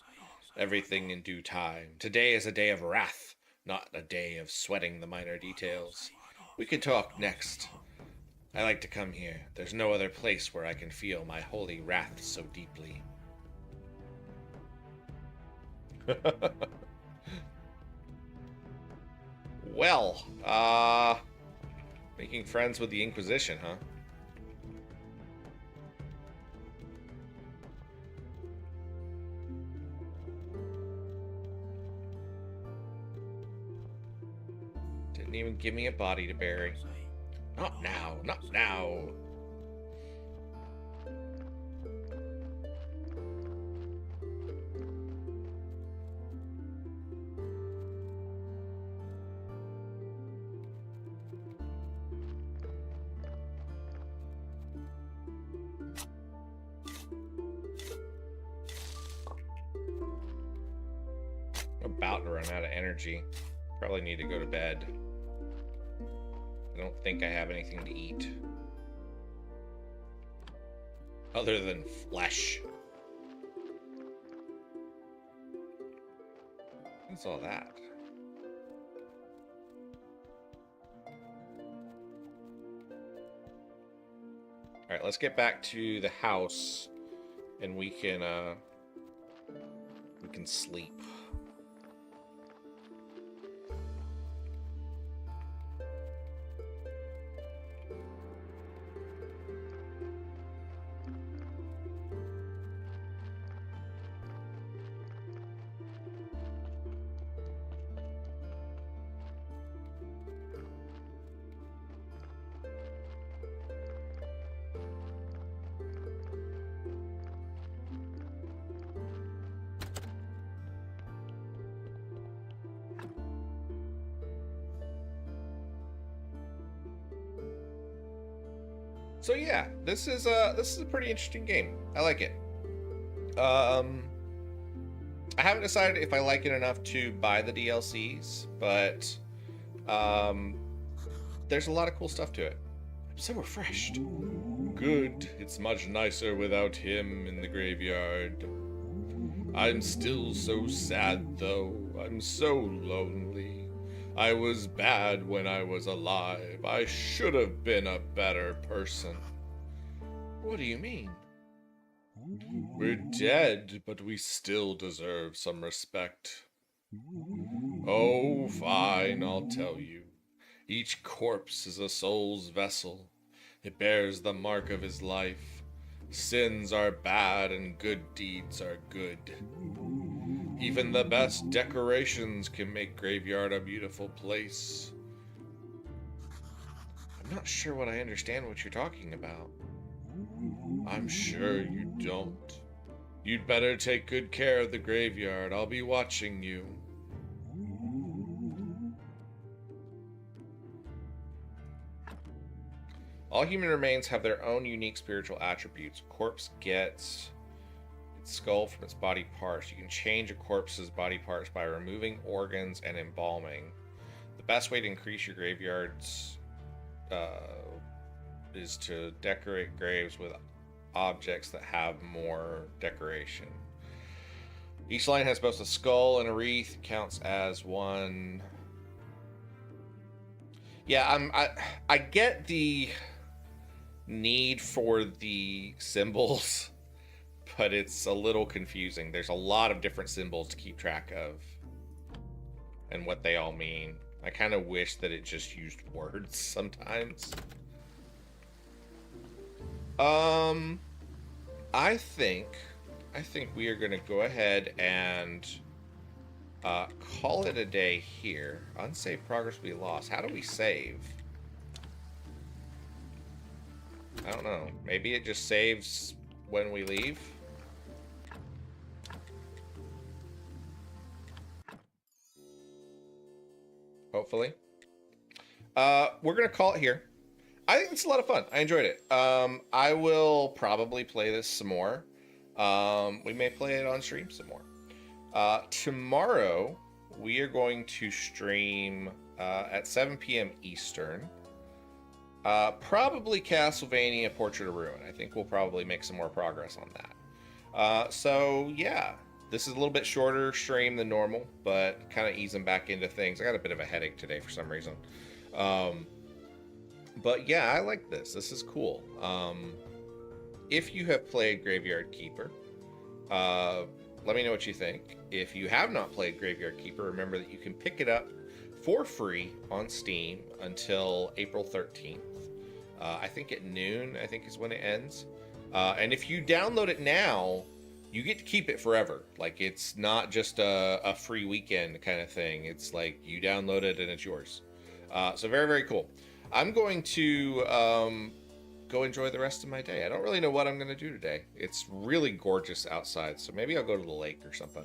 Everything in due time. Today is a day of wrath, not a day of sweating the minor details. We can talk next. I like to come here. There's no other place where I can feel my holy wrath so deeply. Well, making friends with the Inquisition, huh? Didn't even give me a body to bury. Not now, not now. I'm about to run out of energy. Probably need to go to bed. I don't think I have anything to eat. Other than flesh. What's all that? Alright, let's get back to the house and we can sleep. So yeah, this is a pretty interesting game. I like it. I haven't decided if I like it enough to buy the DLCs, but um, there's a lot of cool stuff to it. I'm so refreshed. Good. It's much nicer without him in the graveyard. I'm still so sad, though. I'm so lonely. I was bad when I was alive. I should have been a better person. What do you mean? We're dead, but we still deserve some respect. Oh, fine, I'll tell you. Each corpse is a soul's vessel. It bears the mark of his life. Sins are bad and good deeds are good. Even the best decorations can make graveyard a beautiful place. I'm not sure what I understand what you're talking about. I'm sure you don't. You'd better take good care of the graveyard. I'll be watching you. All human remains have their own unique spiritual attributes. A corpse gets its skull from its body parts. You can change a corpse's body parts by removing organs and embalming. The best way to increase your graveyards is to decorate graves with objects that have more decoration. Each line has both a skull and a wreath. Counts as one. Yeah, I get the need for the symbols, but it's a little confusing. There's a lot of different symbols to keep track of and what they all mean. I kind of wish that it just used words sometimes. I think we are going to go ahead and call it a day here. Unsaved progress will be lost. How do we save? I don't know. Maybe it just saves when we leave? Hopefully. We're going to call it here. I think it's a lot of fun. I enjoyed it. I will probably play this some more. We may play it on stream some more. Tomorrow, we are going to stream at 7 p.m. Eastern. Probably Castlevania Portrait of Ruin. I think we'll probably make some more progress on that. So, yeah. This is a little bit shorter stream than normal, but kind of easing back into things. I got a bit of a headache today for some reason. But yeah, I like this. This is cool. If you have played Graveyard Keeper, let me know what you think. If you have not played Graveyard Keeper, remember that you can pick it up for free on Steam until April 13th. I think at noon, I think is when it ends. And if you download it now, you get to keep it forever. Like, it's not just a free weekend kind of thing. It's like you download it and it's yours. So very, very cool. I'm going to go enjoy the rest of my day. I don't really know what I'm going to do today. It's really gorgeous outside, so maybe I'll go to the lake or something.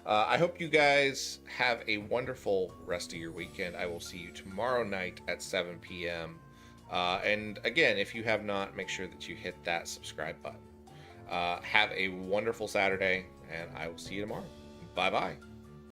I hope you guys have a wonderful rest of your weekend. I will see you tomorrow night at 7 p.m. And again, if you have not, make sure that you hit that subscribe button. Have a wonderful Saturday, and I will see you tomorrow. Bye-bye.